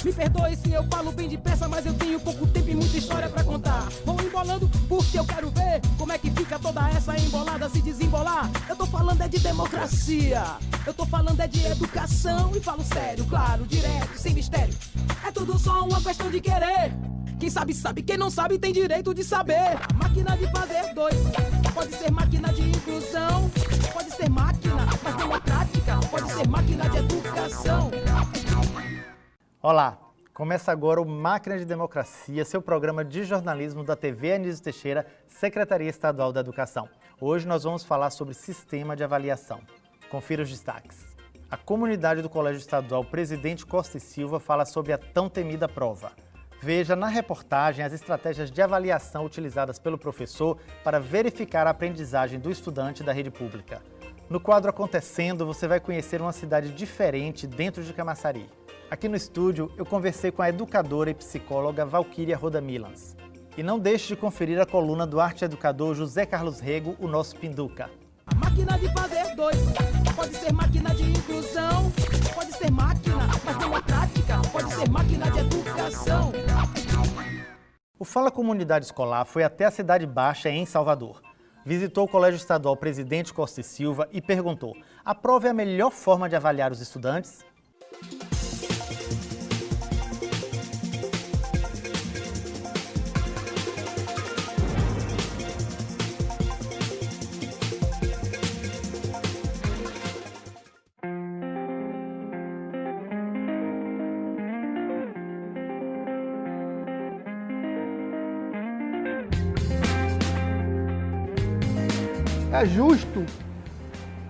Me perdoe se eu falo bem depressa, mas eu tenho pouco tempo e muita história pra contar. Vou embolando porque eu quero ver como é que fica toda essa embolada se desembolar. Eu tô falando é de democracia, eu tô falando é de educação. E falo sério, claro, direto, sem mistério. É tudo só uma questão de querer. Quem sabe sabe, quem não sabe tem direito de saber. A máquina de fazer dois pode ser máquina de inclusão, pode ser máquina mais democrática, pode ser máquina de educação. Olá, começa agora o Máquina de Democracia, seu programa de jornalismo da TV Anísio Teixeira, Secretaria Estadual da Educação. Hoje nós vamos falar sobre sistema de avaliação. Confira os destaques. A comunidade do Colégio Estadual Presidente Costa e Silva fala sobre a tão temida prova. Veja na reportagem as estratégias de avaliação utilizadas pelo professor para verificar a aprendizagem do estudante da rede pública. No quadro Acontecendo, você vai conhecer uma cidade diferente dentro de Camaçari. Aqui no estúdio, eu conversei com a educadora e psicóloga Valquíria Roda Milans. E não deixe de conferir a coluna do arte-educador José Carlos Rego, o nosso Pinduca. A máquina de fazer dois pode ser máquina de inclusão, pode ser máquina mais democrática, pode ser máquina de educação. O Fala Comunidade Escolar foi até a Cidade Baixa, em Salvador. Visitou o Colégio Estadual Presidente Costa e Silva e perguntou: a prova é a melhor forma de avaliar os estudantes? É justo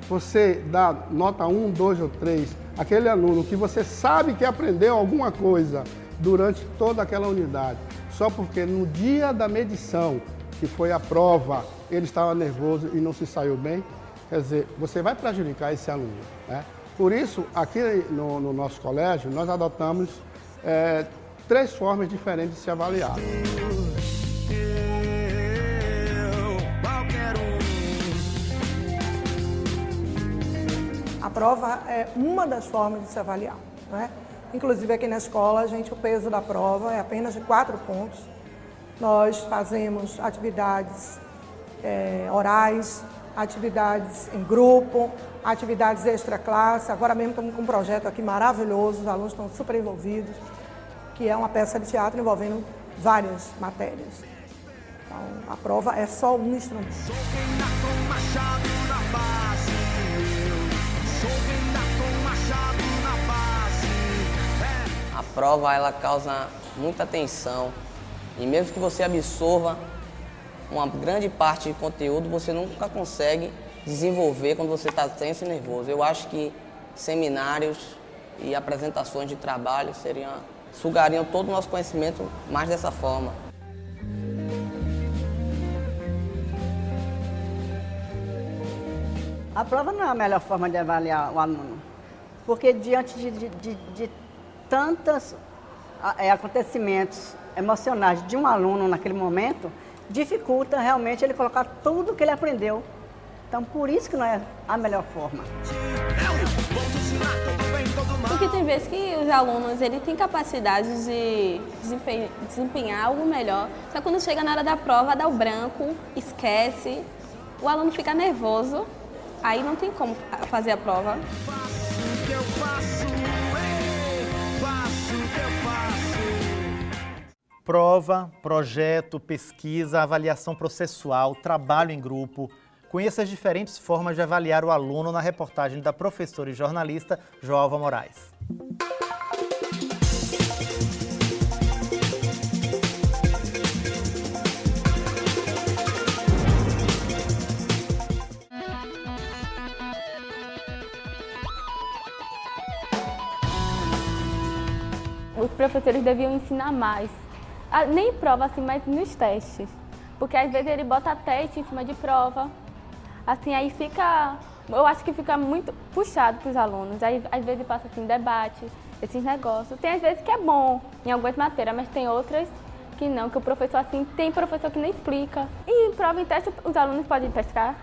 você dar nota 1, 2 ou 3 àquele aluno que você sabe que aprendeu alguma coisa durante toda aquela unidade, só porque no dia da medição, que foi a prova, ele estava nervoso e não se saiu bem? Quer dizer, você vai prejudicar esse aluno, né? Por isso, aqui no nosso colégio, nós adotamos 3 formas diferentes de se avaliar. A prova é uma das formas de se avaliar, né? Inclusive aqui na escola, o peso da prova é apenas de 4 pontos. Nós fazemos atividades orais, atividades em grupo, atividades extra-classe. Agora mesmo estamos com um projeto aqui maravilhoso, os alunos estão super envolvidos, que é uma peça de teatro envolvendo várias matérias. Então, a prova é só um instrumento. A prova ela causa muita tensão e mesmo que você absorva uma grande parte de conteúdo, você nunca consegue desenvolver quando você está tenso e nervoso. Eu acho que seminários e apresentações de trabalho sugariam todo o nosso conhecimento mais dessa forma. A prova não é a melhor forma de avaliar o aluno, porque diante de tantos acontecimentos emocionais de um aluno naquele momento, dificulta realmente ele colocar tudo que ele aprendeu. Então, por isso que não é a melhor forma. Porque tem vezes que os alunos têm capacidade de desempenhar algo melhor, só que quando chega na hora da prova, dá o branco, esquece, o aluno fica nervoso, aí não tem como fazer a prova. Prova, projeto, pesquisa, avaliação processual, trabalho em grupo. Conheça as diferentes formas de avaliar o aluno na reportagem da professora e jornalista Joalva Moraes. Os professores deviam ensinar mais. Nem prova, assim, mas nos testes. Porque às vezes ele bota teste em cima de prova. Assim, aí fica... Eu acho que fica muito puxado para os alunos. Aí às vezes passa assim, debate, esses negócios. Tem às vezes que é bom em algumas matérias, mas tem outras que não, que o professor assim, tem professor que nem explica. E prova em teste os alunos podem pescar.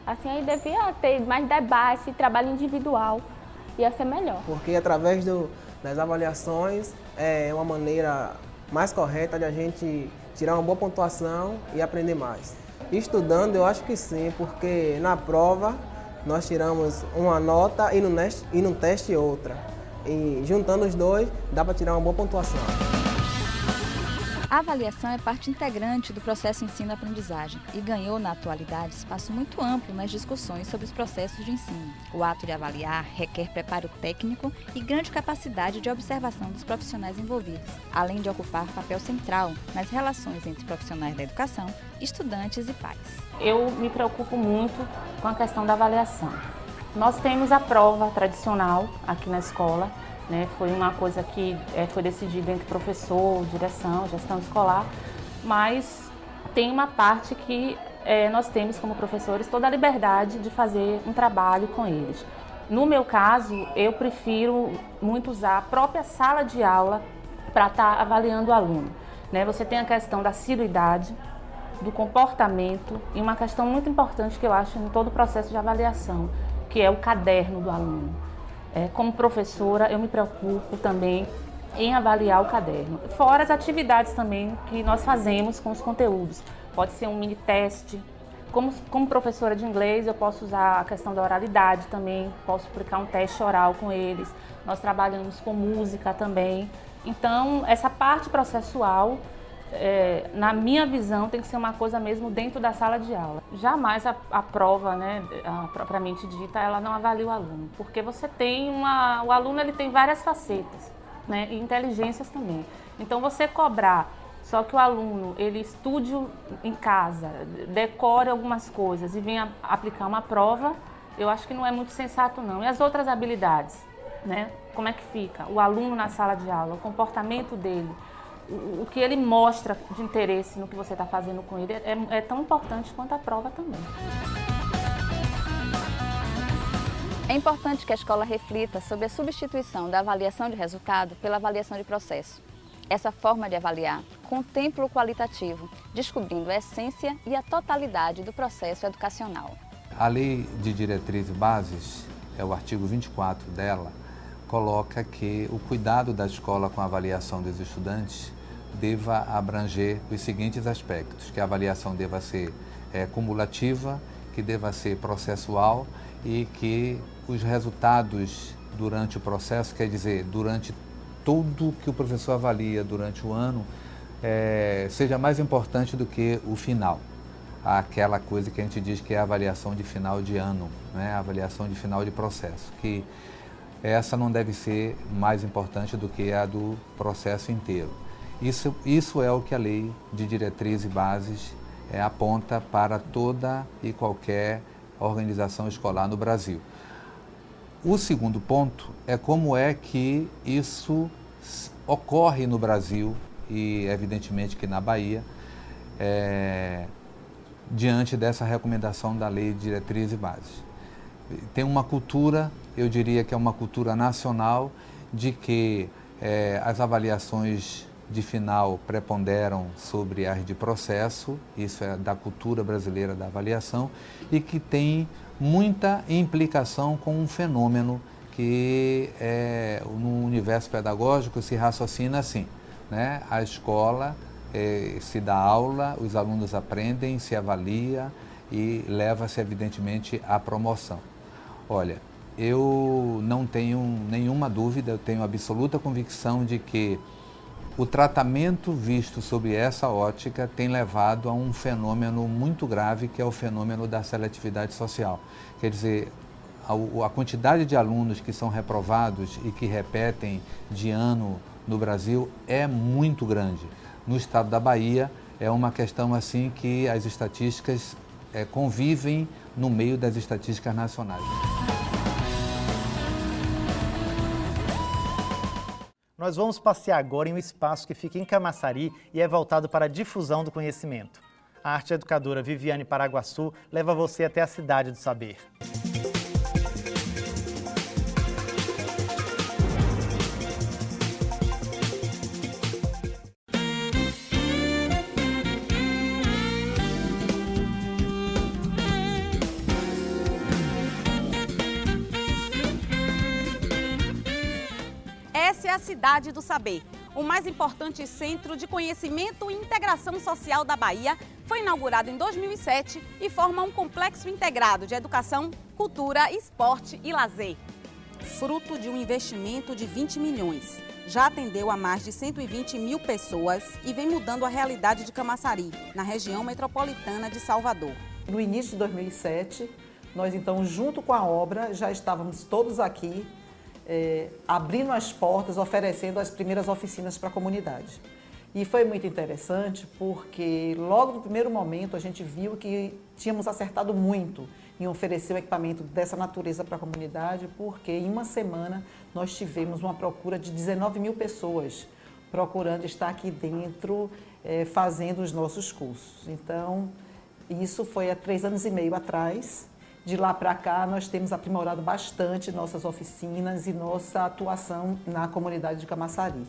Assim, aí devia ter mais debate, trabalho individual. Ia ser melhor. Porque através das avaliações é uma maneira mais correta de a gente tirar uma boa pontuação e aprender mais. Estudando, eu acho que sim, porque na prova nós tiramos uma nota e no teste outra. E juntando os dois, dá para tirar uma boa pontuação. A avaliação é parte integrante do processo ensino-aprendizagem e ganhou, na atualidade, espaço muito amplo nas discussões sobre os processos de ensino. O ato de avaliar requer preparo técnico e grande capacidade de observação dos profissionais envolvidos, além de ocupar papel central nas relações entre profissionais da educação, estudantes e pais. Eu me preocupo muito com a questão da avaliação. Nós temos a prova tradicional aqui na escola, né? Foi uma coisa que foi decidida entre professor, direção, gestão escolar, mas tem uma parte que nós temos como professores toda a liberdade de fazer um trabalho com eles. No meu caso, eu prefiro muito usar a própria sala de aula para estar avaliando o aluno, né? Você tem a questão da assiduidade, do comportamento e uma questão muito importante que eu acho em todo o processo de avaliação, que é o caderno do aluno. Como professora, eu me preocupo também em avaliar o caderno. Fora as atividades também que nós fazemos com os conteúdos. Pode ser um mini teste. Como professora de inglês, eu posso usar a questão da oralidade também, posso aplicar um teste oral com eles. Nós trabalhamos com música também. Então, essa parte processual, na minha visão, tem que ser uma coisa mesmo dentro da sala de aula. Jamais a prova, né, propriamente dita, ela não avalia o aluno, porque você tem o aluno ele tem várias facetas, né, e inteligências também. Então você cobrar só que o aluno ele estude em casa, decore algumas coisas e venha aplicar uma prova, eu acho que não é muito sensato não. E as outras habilidades, né? Como é que fica? O aluno na sala de aula, o comportamento dele, o que ele mostra de interesse no que você está fazendo com ele é tão importante quanto a prova também. É importante que a escola reflita sobre a substituição da avaliação de resultado pela avaliação de processo. Essa forma de avaliar contempla o qualitativo, descobrindo a essência e a totalidade do processo educacional. A Lei de Diretrizes e Bases, o artigo 24 dela, coloca que o cuidado da escola com a avaliação dos estudantes deva abranger os seguintes aspectos, que a avaliação deva ser cumulativa, que deva ser processual e que os resultados durante o processo, quer dizer, durante tudo que o professor avalia durante o ano, seja mais importante do que o final. Aquela coisa que a gente diz que é a avaliação de final de ano, né? A avaliação de final de processo, que essa não deve ser mais importante do que a do processo inteiro. Isso é o que a Lei de Diretrizes e Bases aponta para toda e qualquer organização escolar no Brasil. O segundo ponto é como é que isso ocorre no Brasil e, evidentemente, que na Bahia, diante dessa recomendação da Lei de Diretrizes e Bases. Tem uma cultura, eu diria que é uma cultura nacional, de que as avaliações de final preponderam sobre as de processo, isso é da cultura brasileira da avaliação, e que tem muita implicação com um fenômeno que no universo pedagógico se raciocina assim, né? A escola se dá aula, os alunos aprendem, se avalia e leva-se evidentemente à promoção. Olha, eu não tenho nenhuma dúvida, eu tenho absoluta convicção de que o tratamento visto sob essa ótica tem levado a um fenômeno muito grave, que é o fenômeno da seletividade social. Quer dizer, a quantidade de alunos que são reprovados e que repetem de ano no Brasil é muito grande. No estado da Bahia é uma questão assim que as estatísticas convivem no meio das estatísticas nacionais. Nós vamos passear agora em um espaço que fica em Camaçari e é voltado para a difusão do conhecimento. A arte educadora Viviane Paraguaçu leva você até a Cidade do Saber. Essa é a Cidade do Saber. O mais importante centro de conhecimento e integração social da Bahia foi inaugurado em 2007 e forma um complexo integrado de educação, cultura, esporte e lazer. Fruto de um investimento de 20 milhões. Já atendeu a mais de 120 mil pessoas e vem mudando a realidade de Camaçari, na região metropolitana de Salvador. No início de 2007, nós então, junto com a obra, já estávamos todos aqui abrindo as portas, oferecendo as primeiras oficinas para a comunidade. E foi muito interessante porque logo no primeiro momento a gente viu que tínhamos acertado muito em oferecer um equipamento dessa natureza para a comunidade, porque em uma semana nós tivemos uma procura de 19 mil pessoas procurando estar aqui dentro, fazendo os nossos cursos. Então, isso foi há 3 anos e meio atrás. De lá para cá, nós temos aprimorado bastante nossas oficinas e nossa atuação na comunidade de Camaçari.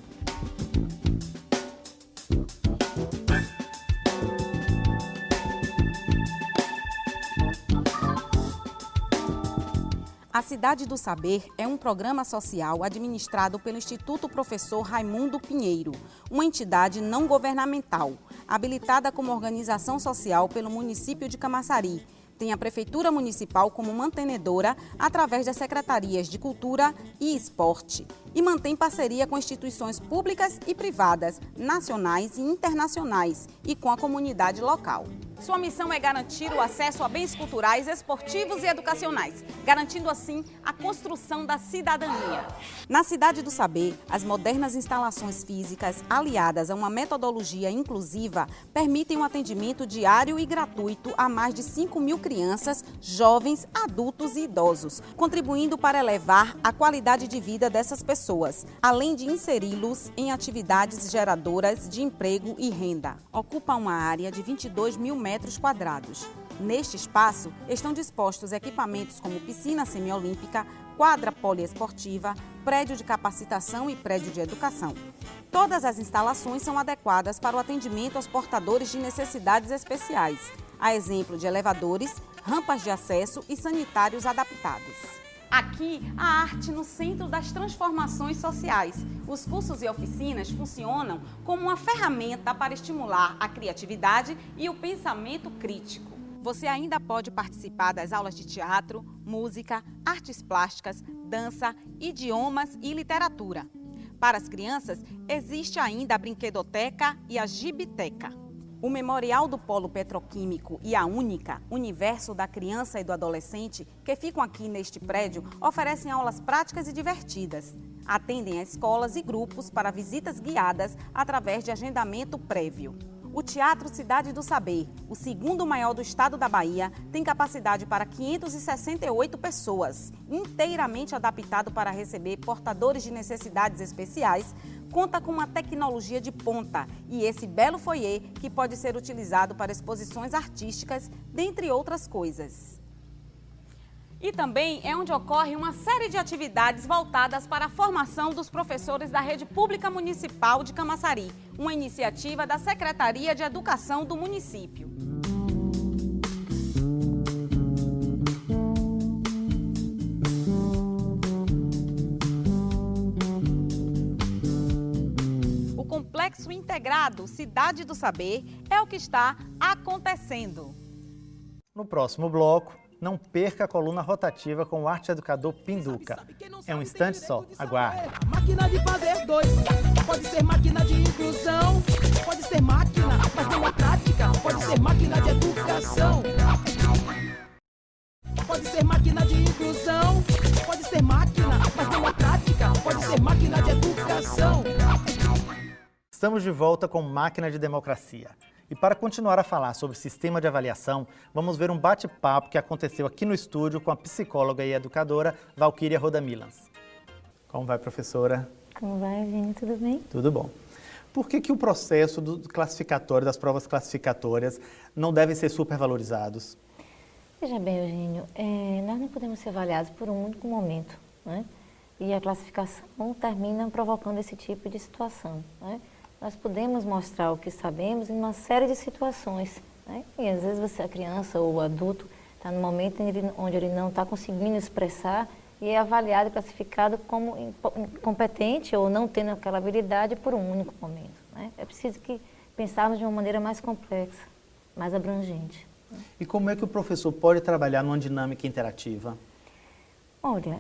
A Cidade do Saber é um programa social administrado pelo Instituto Professor Raimundo Pinheiro, uma entidade não governamental, habilitada como organização social pelo município de Camaçari. Tem a Prefeitura Municipal como mantenedora através das Secretarias de Cultura e Esporte e mantém parceria com instituições públicas e privadas, nacionais e internacionais e com a comunidade local. Sua missão é garantir o acesso a bens culturais, esportivos e educacionais, garantindo assim a construção da cidadania. Na Cidade do Saber, as modernas instalações físicas, aliadas a uma metodologia inclusiva, permitem um atendimento diário e gratuito a mais de 5 mil crianças, jovens, adultos e idosos, contribuindo para elevar a qualidade de vida dessas pessoas, além de inseri-los em atividades geradoras de emprego e renda. Ocupa uma área de 22 mil metros quadrados. Neste espaço estão dispostos equipamentos como piscina semiolímpica, quadra poliesportiva, prédio de capacitação e prédio de educação. Todas as instalações são adequadas para o atendimento aos portadores de necessidades especiais, a exemplo de elevadores, rampas de acesso e sanitários adaptados. Aqui, a arte no centro das transformações sociais. Os cursos e oficinas funcionam como uma ferramenta para estimular a criatividade e o pensamento crítico. Você ainda pode participar das aulas de teatro, música, artes plásticas, dança, idiomas e literatura. Para as crianças, existe ainda a brinquedoteca e a gibiteca. O Memorial do Polo Petroquímico e a Única, Universo da Criança e do Adolescente, que ficam aqui neste prédio, oferecem aulas práticas e divertidas. Atendem a escolas e grupos para visitas guiadas através de agendamento prévio. O Teatro Cidade do Saber, o segundo maior do estado da Bahia, tem capacidade para 568 pessoas, inteiramente adaptado para receber portadores de necessidades especiais, conta com uma tecnologia de ponta e esse belo foyer que pode ser utilizado para exposições artísticas, dentre outras coisas. E também é onde ocorre uma série de atividades voltadas para a formação dos professores da Rede Pública Municipal de Camaçari, uma iniciativa da Secretaria de Educação do município. O Complexo Integrado Cidade do Saber é o que está acontecendo. No próximo bloco, não perca a coluna rotativa com o arte educador Pinduca. É um instante só, aguarde. Máquina de fazer dois, pode ser máquina de inclusão, pode ser máquina mais democrática, pode ser máquina de educação. Pode ser máquina de inclusão, pode ser máquina mais democrática, pode ser máquina de educação. Estamos de volta com Máquina de Democracia. E para continuar a falar sobre sistema de avaliação, vamos ver um bate-papo que aconteceu aqui no estúdio com a psicóloga e educadora Valquíria Rodamilans. Como vai, professora? Como vai, Eugênio? Tudo bem? Tudo bom. Por que o processo do classificatório, das provas classificatórias, não devem ser supervalorizados? Veja bem, Eugênio, nós não podemos ser avaliados por um único momento, né? E a classificação termina provocando esse tipo de situação, né? Nós podemos mostrar o que sabemos em uma série de situações, né? E às vezes a criança ou o adulto está no momento onde ele não está conseguindo expressar e é avaliado e classificado como incompetente ou não tendo aquela habilidade por um único momento, né? É preciso que pensarmos de uma maneira mais complexa, mais abrangente. E como é que o professor pode trabalhar numa dinâmica interativa? Olha,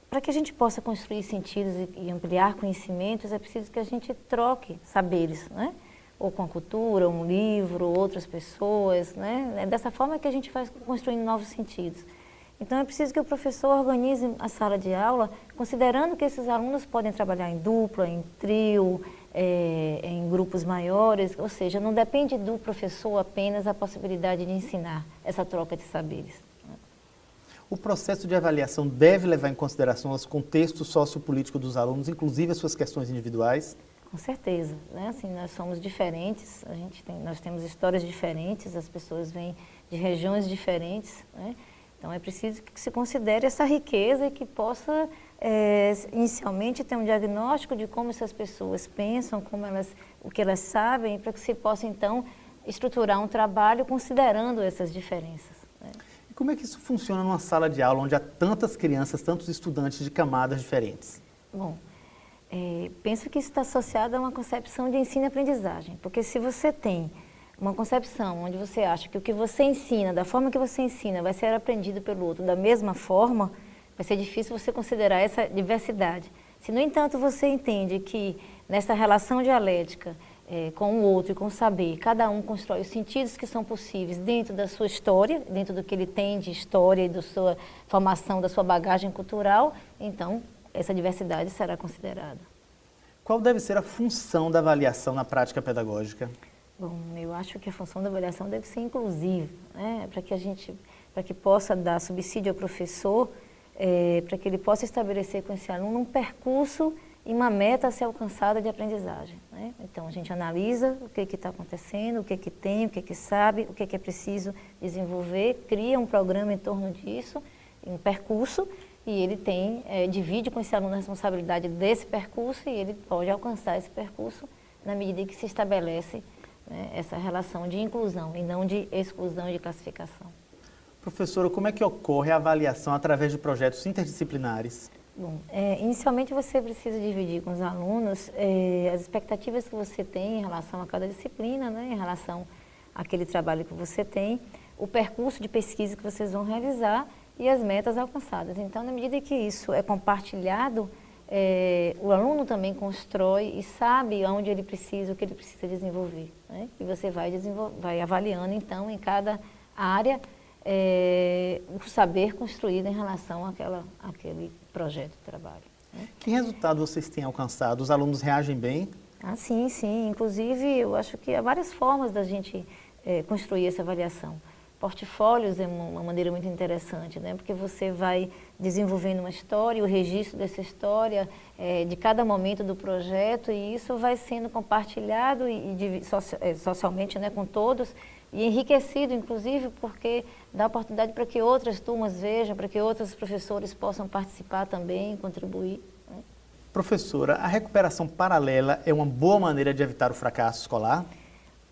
para que a gente possa construir sentidos e ampliar conhecimentos, é preciso que a gente troque saberes, né? Ou com a cultura, um livro, outras pessoas, né? É dessa forma que a gente vai construindo novos sentidos. Então é preciso que o professor organize a sala de aula, considerando que esses alunos podem trabalhar em dupla, em trio, em grupos maiores, ou seja, não depende do professor apenas a possibilidade de ensinar essa troca de saberes. O processo de avaliação deve levar em consideração os contextos sociopolíticos dos alunos, inclusive as suas questões individuais? Com certeza, né? Assim, nós somos diferentes, nós temos histórias diferentes, as pessoas vêm de regiões diferentes, né? Então é preciso que se considere essa riqueza e que possa inicialmente ter um diagnóstico de como essas pessoas pensam, o que elas sabem, para que se possa então estruturar um trabalho considerando essas diferenças, né? E como é que isso funciona numa sala de aula onde há tantas crianças, tantos estudantes de camadas diferentes? Bom, penso que isso está associado a uma concepção de ensino e aprendizagem, porque se você tem uma concepção onde você acha que o que você ensina, da forma que você ensina, vai ser aprendido pelo outro da mesma forma, vai ser difícil você considerar essa diversidade. Se, no entanto, você entende que nessa relação dialética com o outro e com o saber, cada um constrói os sentidos que são possíveis dentro da sua história, dentro do que ele tem de história e da sua formação, da sua bagagem cultural, então essa diversidade será considerada. Qual deve ser a função da avaliação na prática pedagógica? Bom, eu acho que a função da avaliação deve ser inclusiva, né? Para que possa dar subsídio ao professor, para que ele possa estabelecer com esse aluno um percurso e uma meta a ser alcançada de aprendizagem, né? Então, a gente analisa o que está acontecendo, o que tem, o que sabe, o que é preciso desenvolver, cria um programa em torno disso, um percurso, e ele divide com esse aluno a responsabilidade desse percurso e ele pode alcançar esse percurso na medida em que se estabelece, né, essa relação de inclusão e não de exclusão e de classificação. Professora, como é que ocorre a avaliação através de projetos interdisciplinares? Bom, inicialmente você precisa dividir com os alunos as expectativas que você tem em relação a cada disciplina, né, em relação àquele trabalho que você tem, o percurso de pesquisa que vocês vão realizar e as metas alcançadas. Então, na medida que isso é compartilhado, o aluno também constrói e sabe onde ele precisa, o que ele precisa desenvolver, né? E você vai avaliando, então, em cada área, o saber construído em relação àquele projeto de trabalho, né? Que resultado vocês têm alcançado? Os alunos reagem bem? Ah, sim, sim. Inclusive, eu acho que há várias formas da gente construir essa avaliação. Portfólios é uma maneira muito interessante, né? Porque você vai desenvolvendo uma história, o registro dessa história de cada momento do projeto, e isso vai sendo compartilhado socialmente, né, com todos, e enriquecido, inclusive, porque dá oportunidade para que outras turmas vejam, para que outros professores possam participar também, contribuir, né? Professora, a recuperação paralela é uma boa maneira de evitar o fracasso escolar?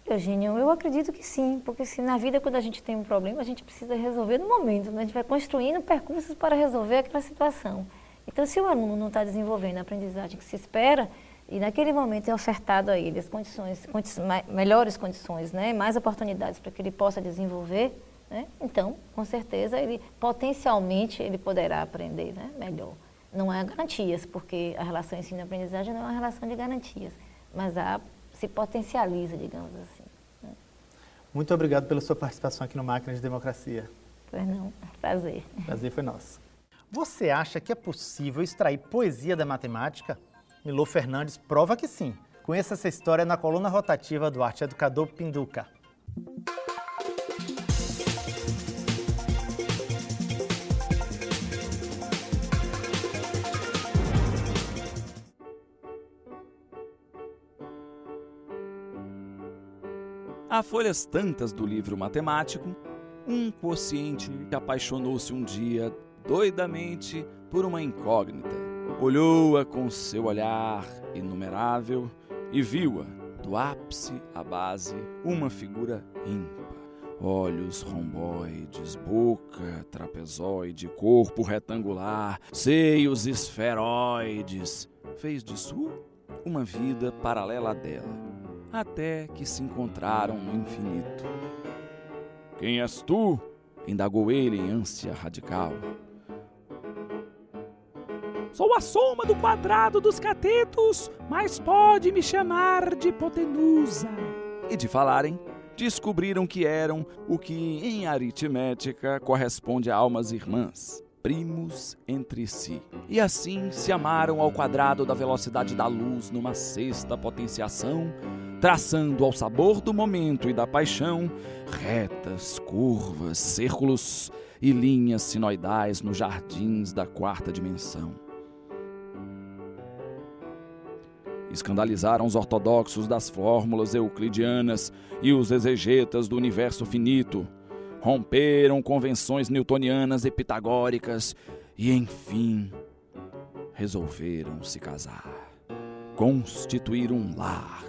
Eugênio, eu acredito que sim, porque se na vida, quando a gente tem um problema, a gente precisa resolver no momento, né? A gente vai construindo percursos para resolver aquela situação. Então, se o aluno não está desenvolvendo a aprendizagem que se espera, e naquele momento é ofertado a ele as melhores condições, né? Mais oportunidades para que ele possa desenvolver, né? Então, com certeza, potencialmente ele poderá aprender, né, melhor. Não há garantias, porque a relação ensino-aprendizagem não é uma relação de garantias, mas se potencializa, digamos assim, né? Muito obrigado pela sua participação aqui no Máquina de Democracia. Pois não, prazer. Prazer foi nosso. Você acha que é possível extrair poesia da matemática? Milô Fernandes prova que sim. Conheça essa história na coluna rotativa do Arte Educador Pinduca. Há folhas tantas do livro matemático, um quociente apaixonou-se um dia doidamente por uma incógnita. Olhou-a com seu olhar inumerável e viu-a, do ápice à base, uma figura ímpar. olhos romboides, boca trapezoide, corpo retangular, seios esferoides. Fez de sua uma vida paralela à dela, até que se encontraram no infinito. Quem és tu? Indagou ele em ânsia radical. Sou a soma do quadrado dos catetos, mas pode me chamar de hipotenusa. E de falarem, descobriram que eram o que em aritmética corresponde a almas irmãs, primos entre si. E assim se amaram ao quadrado da velocidade da luz numa sexta potenciação, traçando ao sabor do momento e da paixão retas, curvas, círculos e linhas sinoidais nos jardins da quarta dimensão. Escandalizaram os ortodoxos das fórmulas euclidianas e os exegetas do universo finito. Romperam convenções newtonianas e pitagóricas e, enfim, resolveram se casar. Constituir um lar.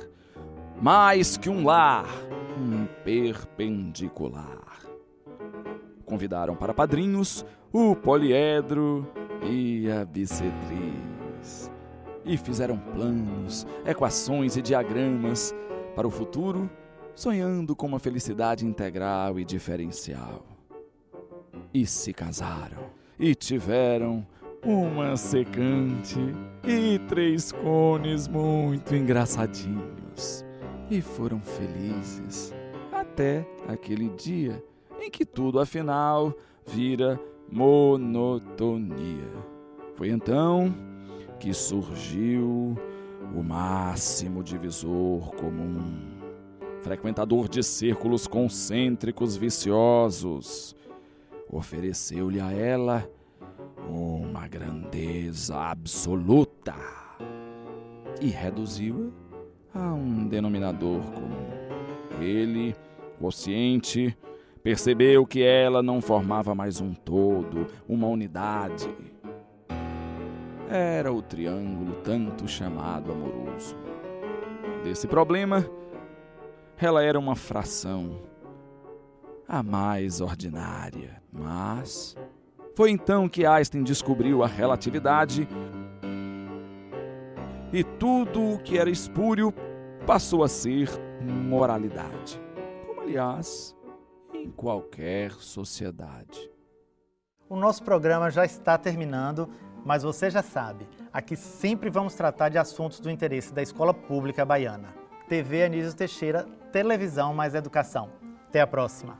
Mais que um lar, um perpendicular. Convidaram para padrinhos o poliedro e a bissetriz. E fizeram planos, equações e diagramas para o futuro, sonhando com uma felicidade integral e diferencial. E se casaram, e tiveram uma secante e 3 cones muito engraçadinhos. E foram felizes até aquele dia em que tudo, afinal, vira monotonia. Foi então que surgiu o máximo divisor comum, frequentador de círculos concêntricos viciosos. Ofereceu-lhe a ela uma grandeza absoluta e reduziu-a a um denominador comum. Ele, consciente, percebeu que ela não formava mais um todo, uma unidade. Era o triângulo tanto chamado amoroso. Desse problema, ela era uma fração, a mais ordinária. Mas foi então que Einstein descobriu a relatividade e tudo o que era espúrio passou a ser moralidade. Como, aliás, em qualquer sociedade. O nosso programa já está terminando, mas você já sabe, aqui sempre vamos tratar de assuntos do interesse da escola pública baiana. TV Anísio Teixeira, televisão mais educação. Até a próxima.